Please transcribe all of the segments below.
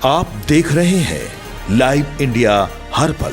आप देख रहे हैं लाइव इंडिया हर पल।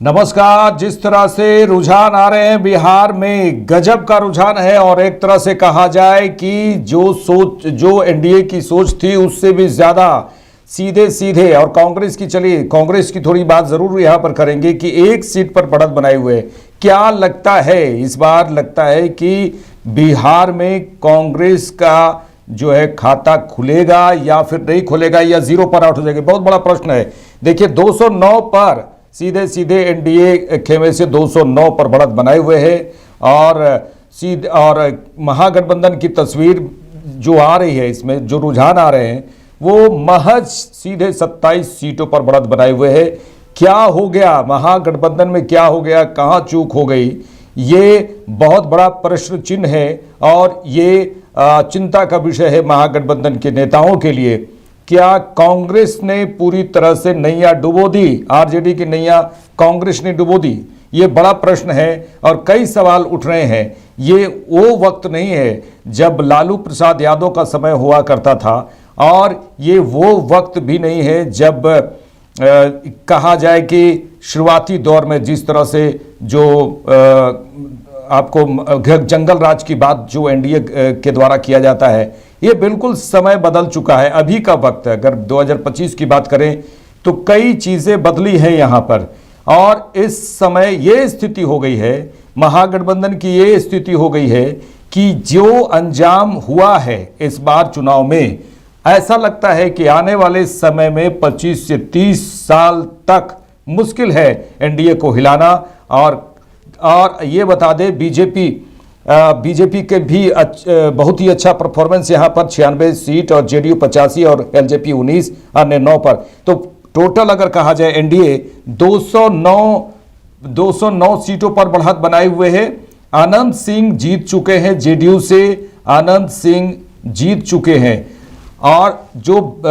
नमस्कार। जिस तरह से रुझान आ रहे हैं बिहार में, गजब का रुझान है और एक तरह से कहा जाए कि जो एनडीए की सोच थी उससे भी ज्यादा सीधे सीधे, और कांग्रेस की, चलिए कांग्रेस की थोड़ी बात जरूर यहां पर करेंगे कि एक सीट पर बढ़त बनाए हुए। क्या लगता है इस बार? लगता है कि बिहार में कांग्रेस का जो है खाता खुलेगा या फिर नहीं खुलेगा, या जीरो पर आउट हो जाएगा? बहुत बड़ा प्रश्न है। देखिए 209 पर सीधे सीधे एनडीए खेमे से 209 पर बढ़त बनाए हुए है और महागठबंधन की तस्वीर जो आ रही है, इसमें जो रुझान आ रहे हैं वो महज सीधे 27 सीटों पर बढ़त बनाए हुए है। क्या हो गया महागठबंधन में? क्या हो गया? कहां चूक हो गई? ये बहुत बड़ा प्रश्न चिन्ह है और ये चिंता का विषय है महागठबंधन के नेताओं के लिए। क्या कांग्रेस ने पूरी तरह से नैया डुबो दी? आरजेडी की नैया कांग्रेस ने डुबो दी? ये बड़ा प्रश्न है और कई सवाल उठ रहे हैं। ये वो वक्त नहीं है जब लालू प्रसाद यादव का समय हुआ करता था, और ये वो वक्त भी नहीं है जब कहा जाए कि शुरुआती दौर में जिस तरह से जो आपको जंगल राज की बात जो एनडीए के द्वारा किया जाता है, ये बिल्कुल समय बदल चुका है। अभी का वक्त है, अगर 2025 की बात करें तो कई चीज़ें बदली हैं यहाँ पर, और इस समय ये स्थिति हो गई है, महागठबंधन की ये स्थिति हो गई है कि जो अंजाम हुआ है इस बार चुनाव में, ऐसा लगता है कि आने वाले समय में 25 से 30 साल तक मुश्किल है एनडीए को हिलाना। और ये बता दें बीजेपी के भी बहुत ही अच्छा परफॉर्मेंस यहाँ पर 96 सीट और जेडीयू 85 और एलजेपी 19 अन्य 9 पर। तो टोटल अगर कहा जाए एनडीए 209 सीटों पर बढ़त बनाए हुए है। आनंद सिंह जीत चुके हैं जेडीयू से, आनंद सिंह जीत चुके हैं। और जो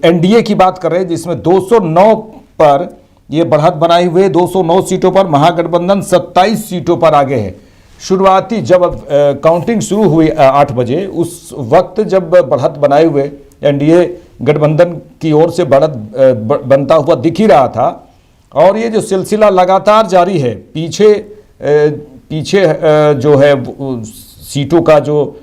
एनडीए की बात कर रहे हैं जिसमें 209 पर ये बढ़त बनाई हुए, 209 सीटों पर महागठबंधन 27 सीटों पर आगे है। शुरुआती जब काउंटिंग शुरू हुई 8 बजे, उस वक्त जब बढ़त बनाए हुए एनडीए गठबंधन की ओर से बढ़त बनता हुआ दिख ही रहा था, और ये जो सिलसिला लगातार जारी है, पीछे जो है सीटों का जो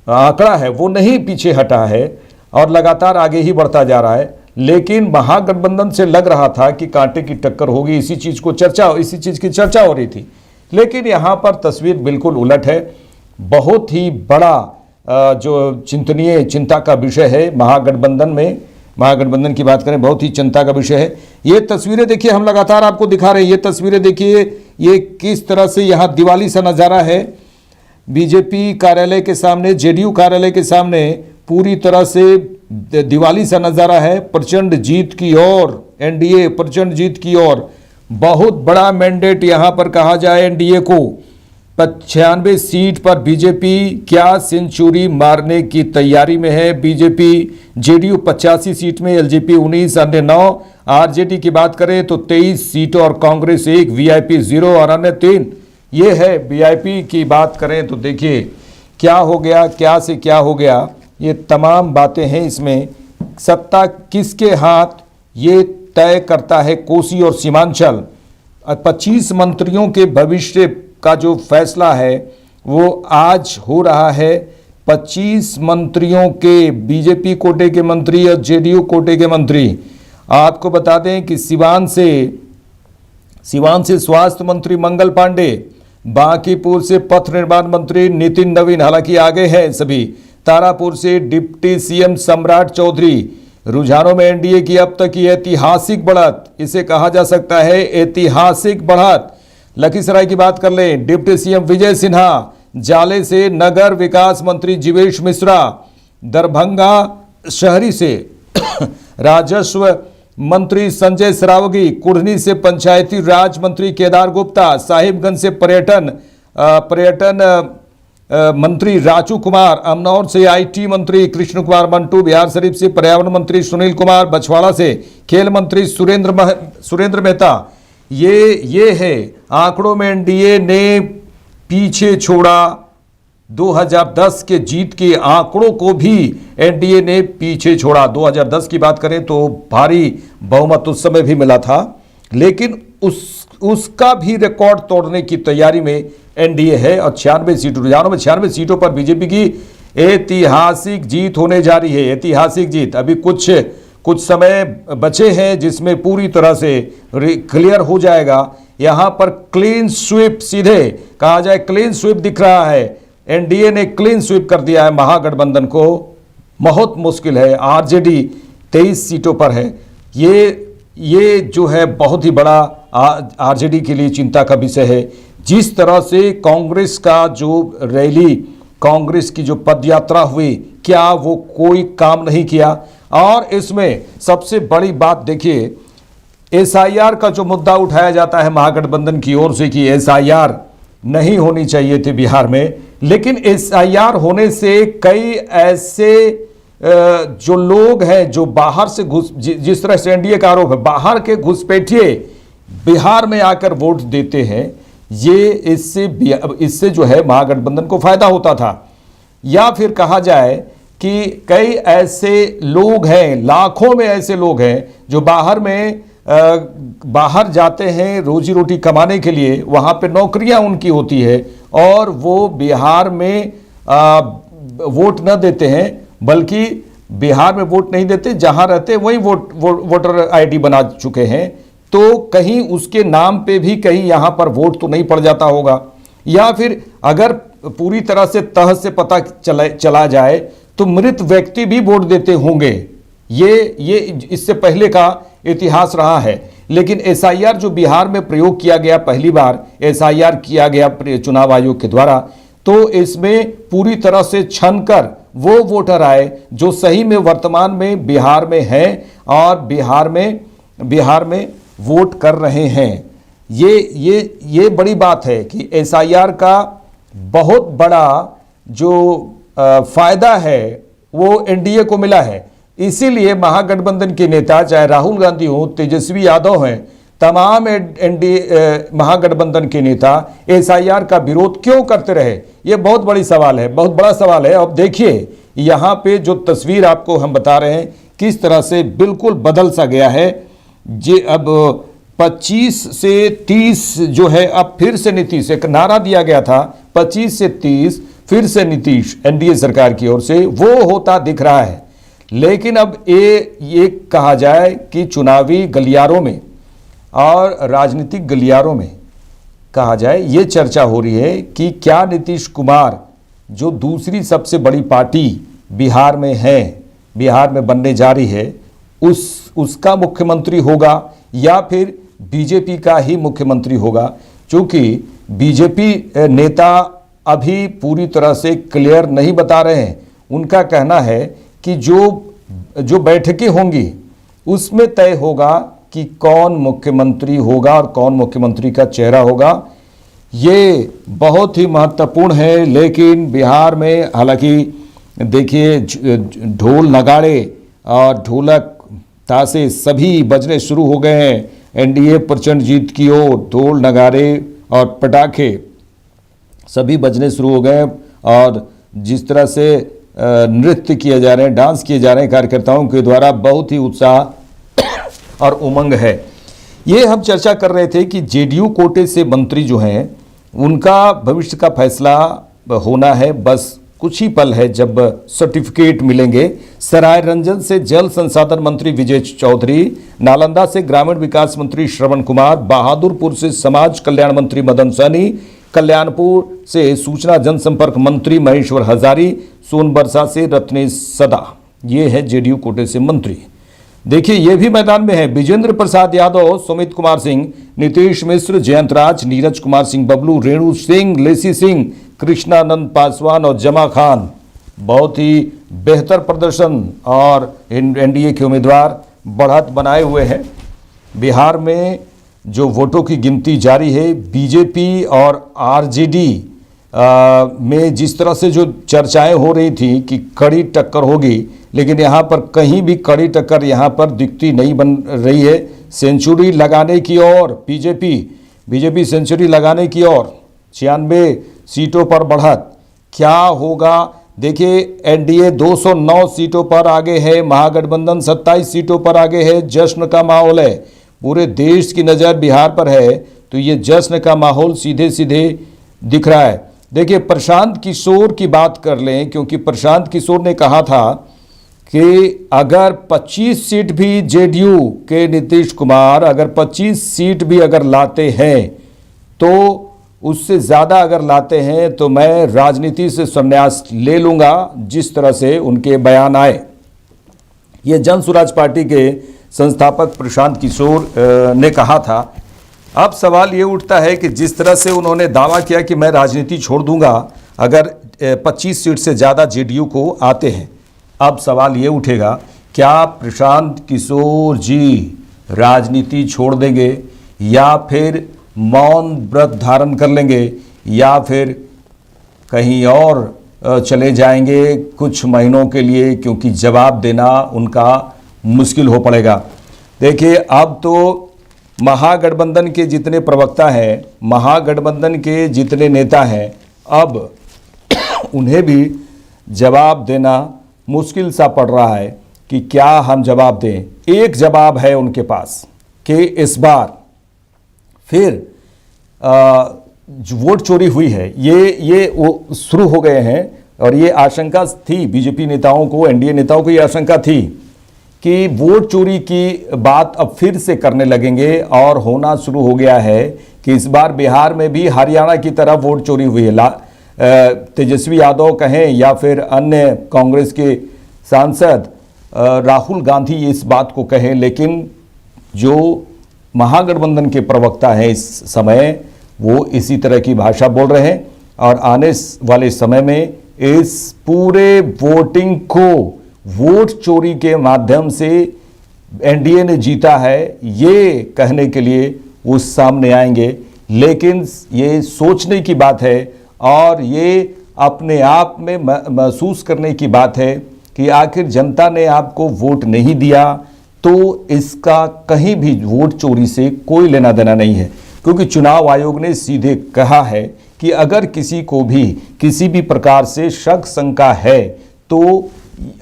आंकड़ा है वो नहीं पीछे हटा है और लगातार आगे ही बढ़ता जा रहा है। लेकिन महागठबंधन से लग रहा था कि कांटे की टक्कर होगी, इसी चीज की चर्चा हो रही थी। लेकिन यहाँ पर तस्वीर बिल्कुल उलट है। बहुत ही बड़ा जो चिंता का विषय है महागठबंधन में, महागठबंधन की बात करें बहुत ही चिंता का विषय है। ये तस्वीरें देखिए, हम लगातार आपको दिखा रहे हैं। ये तस्वीरें देखिए, ये किस तरह से यहाँ दिवाली सा नज़ारा है। बीजेपी कार्यालय के सामने, जेडीयू कार्यालय के सामने पूरी तरह से दिवाली सा नज़ारा है। प्रचंड जीत की ओर एनडीए, प्रचंड जीत की ओर। बहुत बड़ा मैंडेट यहाँ पर कहा जाए एनडीए को। 95 सीट पर बीजेपी क्या सेंचुरी मारने की तैयारी में है बीजेपी। जेडीयू 85 सीट में, एलजेपी 19, अन्य 9। आरजेडी की बात करें तो 23 सीटों और कांग्रेस 1, वीआईपी 0 और अन्य 3। ये है वीआईपी की बात करें तो देखिए क्या हो गया, क्या से क्या हो गया, ये तमाम बातें हैं इसमें। सत्ता किसके हाथ, ये तय करता है कोसी और सीमांचल। 25 मंत्रियों के भविष्य का जो फैसला है वो आज हो रहा है। 25 मंत्रियों के, बीजेपी कोटे के मंत्री और जेडीयू कोटे के मंत्री। आपको बता दें कि सिवान से स्वास्थ्य मंत्री मंगल पांडे, बांकीपुर से पथ निर्माण मंत्री नितिन नवीन, हालांकि आगे हैं सभी। तारापुर से डिप्टी सीएम सम्राट चौधरी। रुझानों में एनडीए की अब तक की ऐतिहासिक बढ़त, इसे कहा जा सकता है ऐतिहासिक बढ़त। लखीसराय की बात कर लें, डिप्टी सीएम विजय सिन्हा। जाले से नगर विकास मंत्री जीवेश मिश्रा। दरभंगा शहरी से राजस्व मंत्री संजय सरावगी। कुढ़नी से पंचायती राज मंत्री केदार गुप्ता। साहिबगंज से पर्यटन मंत्री राजू कुमार। अमनौर से आईटी मंत्री कृष्ण कुमार मंटू। बिहार शरीफ से पर्यावरण मंत्री सुनील कुमार। बछवाड़ा से खेल मंत्री सुरेंद्र मेहता। ये है आंकड़ों में एनडीए ने पीछे छोड़ा 2010 के जीत के आंकड़ों को भी एनडीए ने पीछे छोड़ा। 2010 की बात करें तो भारी बहुमत उस समय भी मिला था, लेकिन उसका भी रिकॉर्ड तोड़ने की तैयारी में एनडीए है और 96 सीटों, रुझानों में 96 सीटों पर बीजेपी की ऐतिहासिक जीत होने जा रही है। ऐतिहासिक जीत। अभी कुछ समय बचे हैं जिसमें पूरी तरह से क्लियर हो जाएगा। यहां पर क्लीन स्वीप, सीधे कहा जाए क्लीन स्वीप दिख रहा है। एनडीए ने क्लीन स्वीप कर दिया है महागठबंधन को। बहुत मुश्किल है। आरजेडी 23 सीटों पर है। ये जो है बहुत ही बड़ा आरजेडी के लिए चिंता का विषय है। जिस तरह से कांग्रेस का जो रैली, कांग्रेस की जो पदयात्रा हुई, क्या वो कोई काम नहीं किया? और इसमें सबसे बड़ी बात देखिए, एसआईआर का जो मुद्दा उठाया जाता है महागठबंधन की ओर से कि एसआईआर नहीं होनी चाहिए थी बिहार में, लेकिन एसआईआर होने से कई ऐसे जो लोग हैं जो बाहर से जिस तरह से एनडीए का आरोप है, बाहर के घुसपैठिए बिहार में आकर वोट देते हैं। ये इससे जो है महागठबंधन को फायदा होता था। या फिर कहा जाए कि कई ऐसे लोग हैं, लाखों में ऐसे लोग हैं जो बाहर जाते हैं रोजी रोटी कमाने के लिए, वहाँ पे नौकरियाँ उनकी होती है और वो बिहार में वोट न देते हैं, बल्कि बिहार में वोट नहीं देते, जहाँ रहते वहीं वोटर आईडी बना चुके हैं। तो कहीं उसके नाम पे भी कहीं यहाँ पर वोट तो नहीं पड़ जाता होगा। या फिर अगर पूरी तरह से तह से पता चला जाए तो मृत व्यक्ति भी वोट देते होंगे। ये इससे पहले का इतिहास रहा है। लेकिन एसआईआर जो बिहार में प्रयोग किया गया, पहली बार एसआईआर किया गया चुनाव आयोग के द्वारा, तो इसमें पूरी तरह से छनकर वो वोटर आए जो सही में वर्तमान में बिहार में हैं और बिहार में वोट कर रहे हैं। ये बड़ी बात है कि एसआईआर का बहुत बड़ा जो फायदा है वो एनडीए को मिला है। इसीलिए महागठबंधन के नेता, चाहे राहुल गांधी हो, तेजस्वी यादव हैं, तमाम एनडीए महागठबंधन के नेता एसआईआर का विरोध क्यों करते रहे? ये बहुत बड़ी सवाल है, बहुत बड़ा सवाल है। अब देखिए यहाँ पे जो तस्वीर आपको हम बता रहे हैं किस तरह से बिल्कुल बदल सा गया है। जे अब 25 से 30 जो है, अब फिर से नीतीश, एक नारा दिया गया था 25 से 30 फिर से नीतीश एनडीए सरकार की ओर से, वो होता दिख रहा है। लेकिन अब ये कहा जाए कि चुनावी गलियारों में और राजनीतिक गलियारों में कहा जाए, ये चर्चा हो रही है कि क्या नीतीश कुमार जो दूसरी सबसे बड़ी पार्टी बिहार में है, बिहार में बनने जा रही है, उसका मुख्यमंत्री होगा या फिर बीजेपी का ही मुख्यमंत्री होगा। क्योंकि बीजेपी नेता अभी पूरी तरह से क्लियर नहीं बता रहे हैं। उनका कहना है कि जो बैठकें होंगी उसमें तय होगा कि कौन मुख्यमंत्री होगा और कौन मुख्यमंत्री का चेहरा होगा। ये बहुत ही महत्वपूर्ण है। लेकिन बिहार में हालांकि देखिए ढोल नगाड़े और ढोलक ताशे सभी बजने शुरू हो गए हैं एनडीए प्रचंड जीत की ओर। ढोल नगाड़े और पटाखे सभी बजने शुरू हो गए और जिस तरह से नृत्य किए जा रहे हैं, डांस किए जा रहे हैं कार्यकर्ताओं के द्वारा, बहुत ही उत्साह और उमंग है। ये हम चर्चा कर रहे थे कि जेडीयू कोटे से मंत्री जो हैं उनका भविष्य का फैसला होना है। बस कुछ ही पल है जब सर्टिफिकेट मिलेंगे। सरायरंजन से जल संसाधन मंत्री विजय चौधरी, नालंदा से ग्रामीण विकास मंत्री श्रवण कुमार, बहादुरपुर से समाज कल्याण मंत्री मदन सहनी, कल्याणपुर से सूचना जनसंपर्क मंत्री महेश्वर हजारी, सोनबरसा से रत्नेश सदा। ये है जेडीयू कोटे से मंत्री। देखिए ये भी मैदान में है विजेंद्र प्रसाद यादव, सुमित कुमार सिंह, नीतीश मिश्र, जयंत राज, नीरज कुमार सिंह बबलू, रेणु सिंह, लेसी सिंह, कृष्णानंद पासवान और जमा खान। बहुत ही बेहतर प्रदर्शन और एनडीए के उम्मीदवार बढ़त बनाए हुए हैं। बिहार में जो वोटों की गिनती जारी है, बीजेपी और आरजेडी में जिस तरह से जो चर्चाएं हो रही थी कि कड़ी टक्कर होगी, लेकिन यहाँ पर कहीं भी कड़ी टक्कर यहाँ पर दिखती नहीं बन रही है। सेंचुरी लगाने की ओर बीजेपी सेंचुरी लगाने की ओर 96 सीटों पर बढ़त। क्या होगा? देखिए, एनडीए 209 सीटों पर आगे है, महागठबंधन 27 सीटों पर आगे है। जश्न का माहौल है, पूरे देश की नज़र बिहार पर है, तो ये जश्न का माहौल सीधे सीधे दिख रहा है। देखिए, प्रशांत किशोर की बात कर लें, क्योंकि प्रशांत किशोर ने कहा था कि अगर 25 सीट भी जेडीयू के नीतीश कुमार अगर 25 सीट भी अगर लाते हैं, तो उससे ज़्यादा अगर लाते हैं तो मैं राजनीति से संन्यास ले लूँगा, जिस तरह से उनके बयान आए। ये जन स्वराज पार्टी के संस्थापक प्रशांत किशोर ने कहा था। अब सवाल ये उठता है कि जिस तरह से उन्होंने दावा किया कि मैं राजनीति छोड़ दूंगा अगर 25 सीट से ज़्यादा जेडीयू को आते हैं, अब सवाल ये उठेगा, क्या प्रशांत किशोर जी राजनीति छोड़ देंगे या फिर मौन व्रत धारण कर लेंगे या फिर कहीं और चले जाएंगे कुछ महीनों के लिए, क्योंकि जवाब देना उनका मुश्किल हो पड़ेगा। देखिए, अब तो महागठबंधन के जितने प्रवक्ता हैं, महागठबंधन के जितने नेता हैं, अब उन्हें भी जवाब देना मुश्किल सा पड़ रहा है कि क्या हम जवाब दें। एक जवाब है उनके पास कि इस बार फिर जो वोट चोरी हुई है, ये वो शुरू हो गए हैं, और ये आशंका थी बीजेपी नेताओं को, एनडीए नेताओं को ये आशंका थी कि वोट चोरी की बात अब फिर से करने लगेंगे, और होना शुरू हो गया है कि इस बार बिहार में भी हरियाणा की तरह वोट चोरी हुई है। तेजस्वी यादव कहें या फिर अन्य कांग्रेस के सांसद राहुल गांधी इस बात को कहें, लेकिन जो महागठबंधन के प्रवक्ता हैं इस समय, वो इसी तरह की भाषा बोल रहे हैं, और आने वाले समय में इस पूरे वोटिंग को वोट चोरी के माध्यम से एनडीए ने जीता है ये कहने के लिए वो सामने आएंगे। लेकिन ये सोचने की बात है और ये अपने आप में महसूस करने की बात है कि आखिर जनता ने आपको वोट नहीं दिया तो इसका कहीं भी वोट चोरी से कोई लेना देना नहीं है, क्योंकि चुनाव आयोग ने सीधे कहा है कि अगर किसी को भी किसी भी प्रकार से शक शंका है तो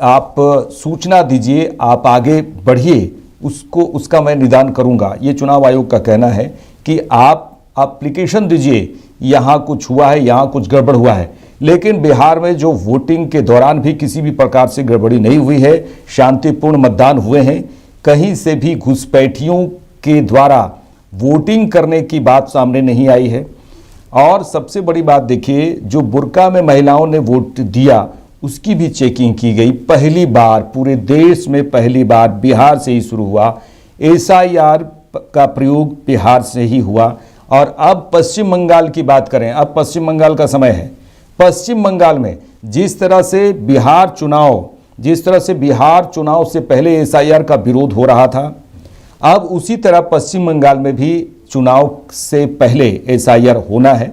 आप सूचना दीजिए, आप आगे बढ़िए, उसका मैं निदान करूंगा। ये चुनाव आयोग का कहना है कि आप एप्लीकेशन दीजिए, यहाँ कुछ हुआ है, यहाँ कुछ गड़बड़ हुआ है। लेकिन बिहार में जो वोटिंग के दौरान भी किसी भी प्रकार से गड़बड़ी नहीं हुई है, शांतिपूर्ण मतदान हुए हैं, कहीं से भी घुसपैठियों के द्वारा वोटिंग करने की बात सामने नहीं आई है। और सबसे बड़ी बात देखिए, जो बुर्का में महिलाओं ने वोट दिया उसकी भी चेकिंग की गई। पहली बार पूरे देश में पहली बार बिहार से ही शुरू हुआ, एसआईआर का प्रयोग बिहार से ही हुआ। और अब पश्चिम बंगाल की बात करें, अब पश्चिम बंगाल का समय है। पश्चिम बंगाल में जिस तरह से बिहार चुनाव से पहले एसआईआर का विरोध हो रहा था, अब उसी तरह पश्चिम बंगाल में भी चुनाव से पहले एसआईआर होना है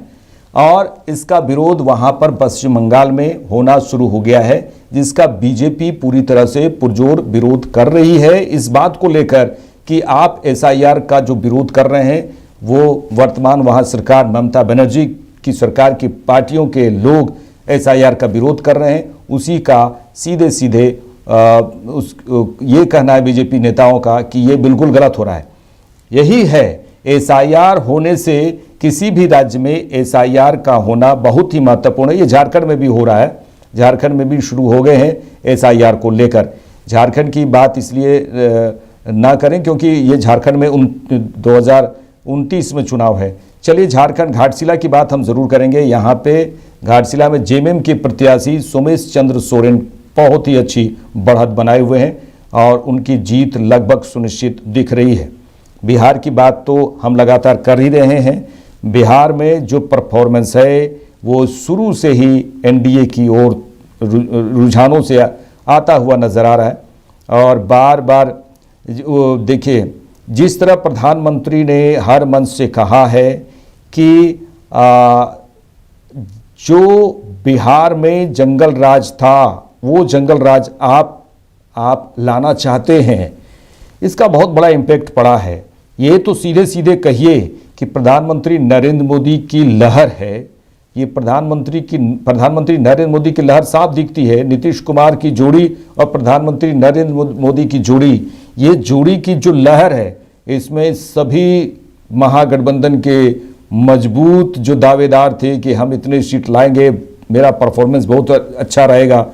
और इसका विरोध वहां पर पश्चिम बंगाल में होना शुरू हो गया है, जिसका बीजेपी पूरी तरह से पुरजोर विरोध कर रही है इस बात को लेकर कि आप एसआईआर का जो विरोध कर रहे हैं वो वर्तमान वहां सरकार ममता बनर्जी की सरकार की पार्टियों के लोग एसआईआर का विरोध कर रहे हैं, उसी का सीधे सीधे ये कहना है बीजेपी नेताओं का कि ये बिल्कुल गलत हो रहा है। यही है, एसआईआर होने से किसी भी राज्य में एसआईआर का होना बहुत ही महत्वपूर्ण है। ये झारखंड में भी हो रहा है, झारखंड में भी शुरू हो गए हैं एसआईआर को लेकर। झारखंड की बात इसलिए ना करें क्योंकि ये झारखंड में 2029 में चुनाव है। चलिए, झारखंड घाटशिला की बात हम जरूर करेंगे। यहाँ पे घाटशिला में जेएमएम के प्रत्याशी सोमेश चंद्र सोरेन बहुत ही अच्छी बढ़त बनाए हुए हैं और उनकी जीत लगभग सुनिश्चित दिख रही है। बिहार की बात तो हम लगातार कर ही रहे हैं। बिहार में जो परफॉर्मेंस है वो शुरू से ही एनडीए की ओर रुझानों से आता हुआ नजर आ रहा है। और बार बार देखिए, जिस तरह प्रधानमंत्री ने हर मंच से कहा है कि जो बिहार में जंगल राज था वो जंगल राज आप लाना चाहते हैं, इसका बहुत बड़ा इम्पैक्ट पड़ा है। ये तो सीधे सीधे कहिए कि प्रधानमंत्री नरेंद्र मोदी की लहर है ये प्रधानमंत्री नरेंद्र मोदी की लहर साफ दिखती है। नीतीश कुमार की जोड़ी और प्रधानमंत्री नरेंद्र मोदी की जोड़ी, ये जोड़ी की जो लहर है, इसमें सभी महागठबंधन के मजबूत जो दावेदार थे कि हम इतने सीट लाएंगे, मेरा परफॉर्मेंस बहुत अच्छा रहेगा,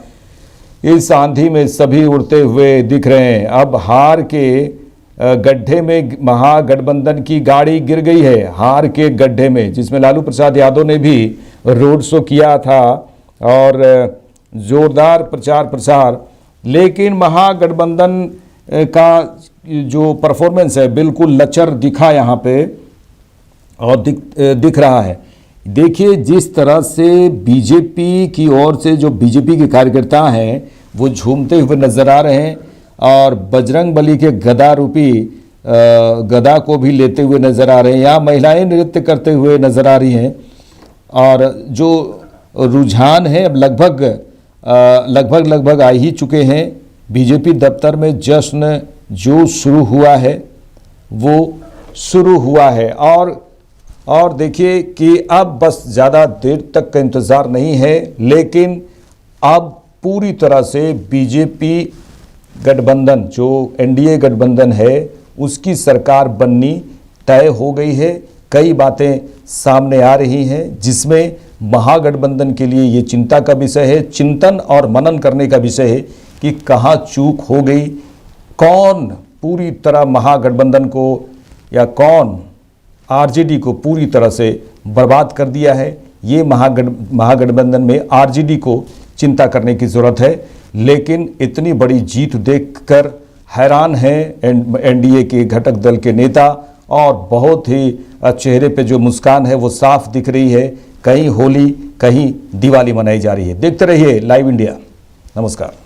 इस आंधी में सभी उड़ते हुए दिख रहे हैं। अब हार के गड्ढे में महागठबंधन की गाड़ी गिर गई है, हार के गड्ढे में, जिसमें लालू प्रसाद यादव ने भी रोड शो किया था और जोरदार प्रचार प्रसार, लेकिन महागठबंधन का जो परफॉर्मेंस है बिल्कुल लचर दिखा यहाँ पे और दिख रहा है। देखिए जिस तरह से बीजेपी की ओर से जो बीजेपी के कार्यकर्ता हैं वो झूमते हुए नजर आ रहे हैं और बजरंग बली के गदा रूपी गदा को भी लेते हुए नजर आ रहे हैं। यहाँ महिलाएं नृत्य करते हुए नजर आ रही हैं और जो रुझान है अब लगभग आ ही चुके हैं। बीजेपी दफ्तर में जश्न जो शुरू हुआ है वो शुरू हुआ है और देखिए कि अब बस ज़्यादा देर तक का इंतज़ार नहीं है, लेकिन अब पूरी तरह से बीजेपी गठबंधन जो एनडीए गठबंधन है उसकी सरकार बननी तय हो गई है। कई बातें सामने आ रही हैं जिसमें महागठबंधन के लिए ये चिंता का विषय है, चिंतन और मनन करने का विषय है कि कहाँ चूक हो गई, कौन पूरी तरह महागठबंधन को या कौन आरजेडी को पूरी तरह से बर्बाद कर दिया है। ये महागठबंधन में आरजेडी को चिंता करने की ज़रूरत है, लेकिन इतनी बड़ी जीत देखकर हैरान हैं एनडीए के घटक दल के नेता और बहुत ही चेहरे पे जो मुस्कान है वो साफ दिख रही है। कहीं होली कहीं दिवाली मनाई जा रही है। देखते रहिए लाइव इंडिया। नमस्कार।